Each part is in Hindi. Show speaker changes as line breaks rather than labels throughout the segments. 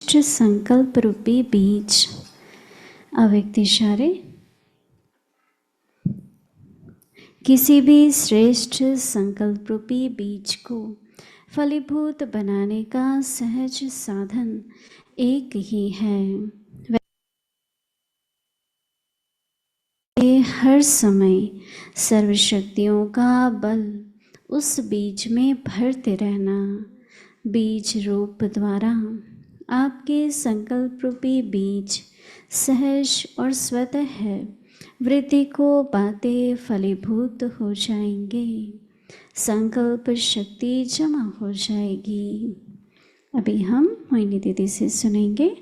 संकल्प रूपी बीज। अव्यक्त इशारे। किसी भी श्रेष्ठ संकल्प रूपी बीज को फलीभूत बनाने का सहज साधन एक ही है। हर समय सर्वशक्तियों का बल उस बीज में भरते रहना। बीज रूप द्वारा आपके संकल्प रूपी बीज सहज और स्वतः है वृद्धि को बातें फलीभूत हो जाएंगे। संकल्प शक्ति जमा हो जाएगी। अभी हम मोहिनी दीदी से सुनेंगे।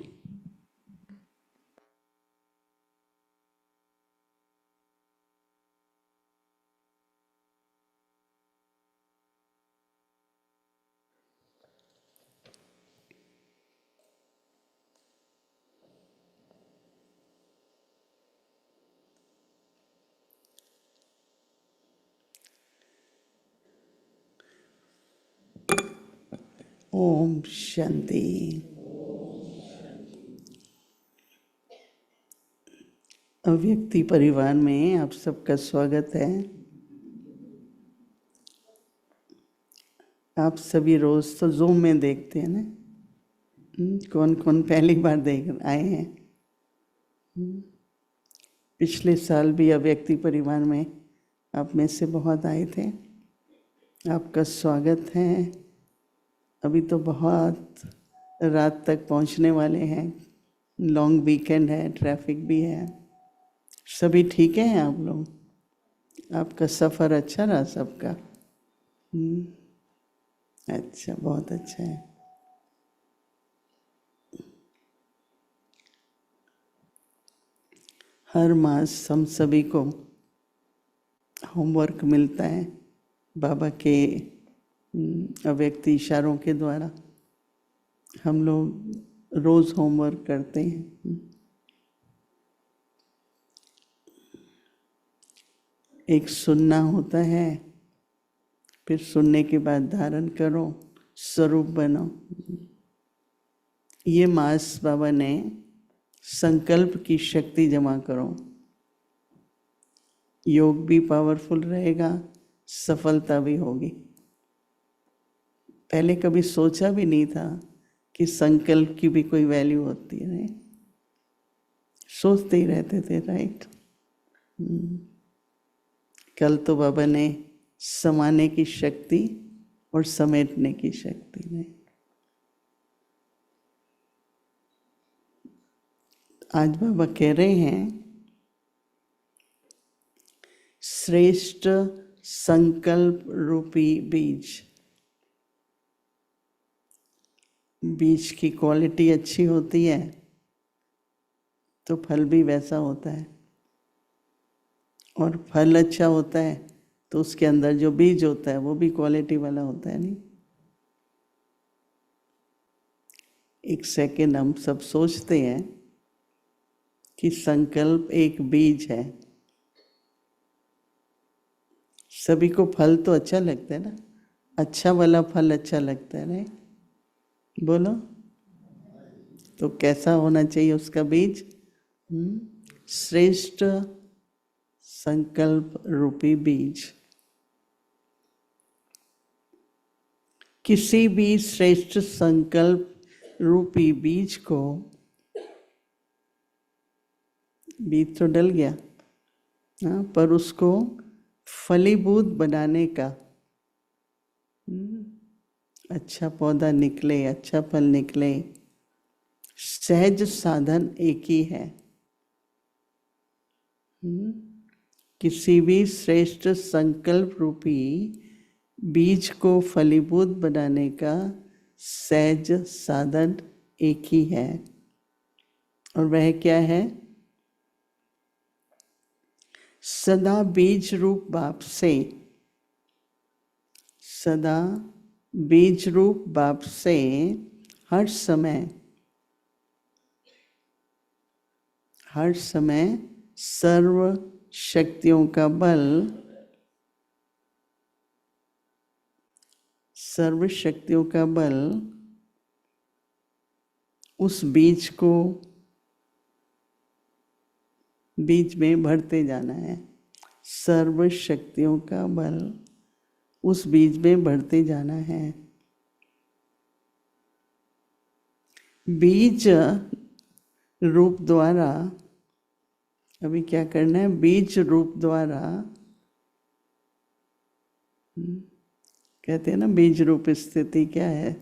ओम शांति। अव्यक्ति परिवार में आप सबका स्वागत है। आप सभी रोज तो ज़ूम में देखते हैं ना। कौन कौन पहली बार देख आए हैं? पिछले साल भी अव्यक्ति परिवार में आप में से बहुत आए थे। आपका स्वागत है। अभी तो बहुत रात तक पहुंचने वाले हैं। लॉन्ग वीकेंड है, ट्रैफिक भी है। सभी ठीक हैं आप लोग? आपका सफ़र अच्छा रहा सबका? अच्छा, बहुत अच्छा है। हर मास हम सभी को होमवर्क मिलता है बाबा के अव्यक्त इशारों के द्वारा। हम लोग रोज़ होमवर्क करते हैं। एक सुनना होता है, फिर सुनने के बाद धारण करो, स्वरूप बनो। ये मास बाबा ने संकल्प की शक्ति जमा करो। योग भी पावरफुल रहेगा, सफलता भी होगी। पहले कभी सोचा भी नहीं था कि संकल्प की भी कोई वैल्यू होती है। सोचते ही रहते थे, राइट। कल तो बाबा ने समाने की शक्ति और समेटने की शक्ति ने। आज बाबा कह रहे हैं श्रेष्ठ संकल्प रूपी बीज। बीज की क्वालिटी अच्छी होती है तो फल भी वैसा होता है, और फल अच्छा होता है तो उसके अंदर जो बीज होता है वो भी क्वालिटी वाला होता है। नहीं, एक सेकेंड हम सब सोचते हैं कि संकल्प एक बीज है। सभी को फल तो अच्छा लगता है ना, अच्छा वाला फल अच्छा लगता है। नहीं बोलो, तो कैसा होना चाहिए उसका बीज? श्रेष्ठ संकल्प रूपी बीज। किसी भी श्रेष्ठ संकल्प रूपी बीज को, बीज तो डल गया, पर उसको फलीभूत बनाने का, अच्छा पौधा निकले, अच्छा फल निकले, सहज साधन एक ही है। किसी भी श्रेष्ठ संकल्प रूपी बीज को फलीभूत बनाने का सहज साधन एक ही है, और वह क्या है? सदा बीज रूप बाप से, सदा बीज रूप बाप से हर समय सर्व शक्तियों का बल, सर्व शक्तियों का बल उस बीज को बीज में भरते जाना है। सर्व शक्तियों का बल उस बीज में भरते जाना है। बीज रूप द्वारा अभी क्या करना है? बीज रूप द्वारा कहते हैं ना, बीज रूप स्थिति क्या है?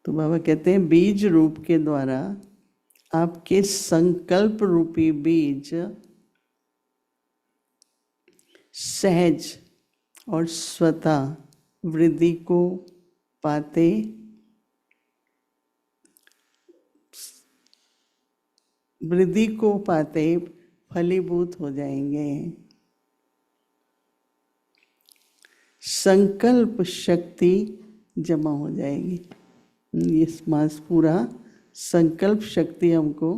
तो बाबा कहते हैं बीज रूप के द्वारा आपके संकल्प रूपी बीज सहज और स्वतः वृद्धि को पाते फलीभूत हो जाएंगे। संकल्प शक्ति जमा हो जाएगी। इस मास पूरा संकल्प शक्ति हमको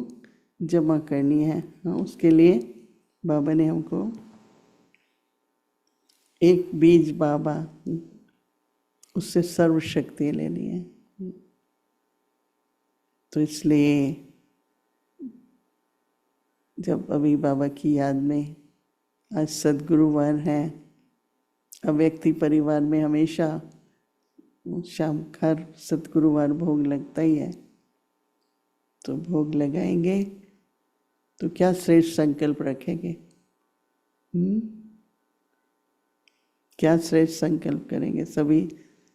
जमा करनी है। उसके लिए बाबा ने हमको एक बीज बाबा, उससे सर्व शक्ति लेनी है। तो इसलिए जब अभी बाबा की याद में आज सद्गुरुवार है, अव्यक्ति परिवार में हमेशा शाम हर सद्गुरुवार भोग लगता ही है। तो भोग लगाएंगे तो क्या श्रेष्ठ संकल्प रखेंगे? क्या श्रेष्ठ संकल्प करेंगे सभी?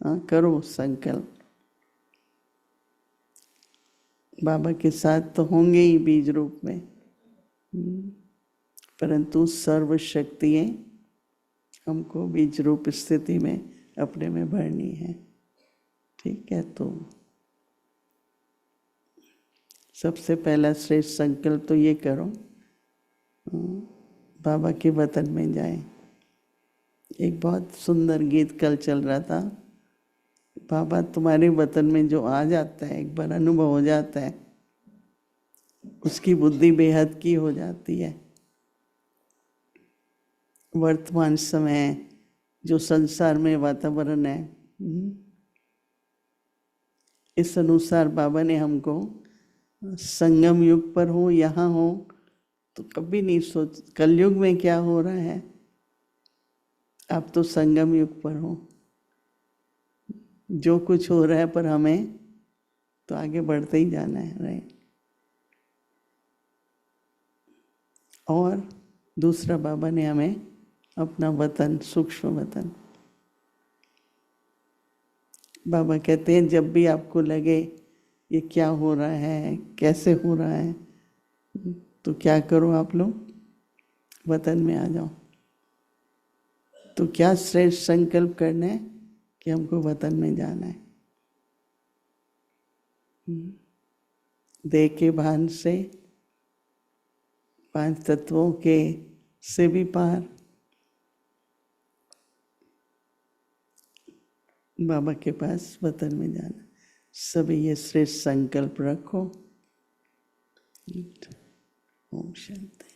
करो संकल्प। बाबा के साथ तो होंगे ही बीज रूप में, परंतु सर्व शक्तियाँ हमको बीज रूप स्थिति में अपने में भरनी है। ठीक है, तो सबसे पहला श्रेष्ठ संकल्प तो ये करो, बाबा के वतन में जाएं। एक बहुत सुंदर गीत कल चल रहा था, बाबा तुम्हारे वतन में जो आ जाता है, एक बार अनुभव हो जाता है, उसकी बुद्धि बेहद की हो जाती है। वर्तमान समय जो संसार में वातावरण है, इस अनुसार बाबा ने हमको संगम युग पर हो, यहाँ हो, तो कभी नहीं सोच कलयुग में क्या हो रहा है। आप तो संगम युग पर हो, जो कुछ हो रहा है पर हमें तो आगे बढ़ते ही जाना है, राइट। और दूसरा बाबा ने हमें अपना वतन, सूक्ष्म वतन, बाबा कहते हैं जब भी आपको लगे ये क्या हो रहा है, कैसे हो रहा है, तो क्या करो आप लोग? वतन में आ जाओ। तो क्या श्रेष्ठ संकल्प करना है कि हमको वतन में जाना है। देह के भान से, पांच तत्वों के से भी पार बाबा के पास वतन में जाना। सभी ये श्रेष्ठ संकल्प रखो। ओम शांति।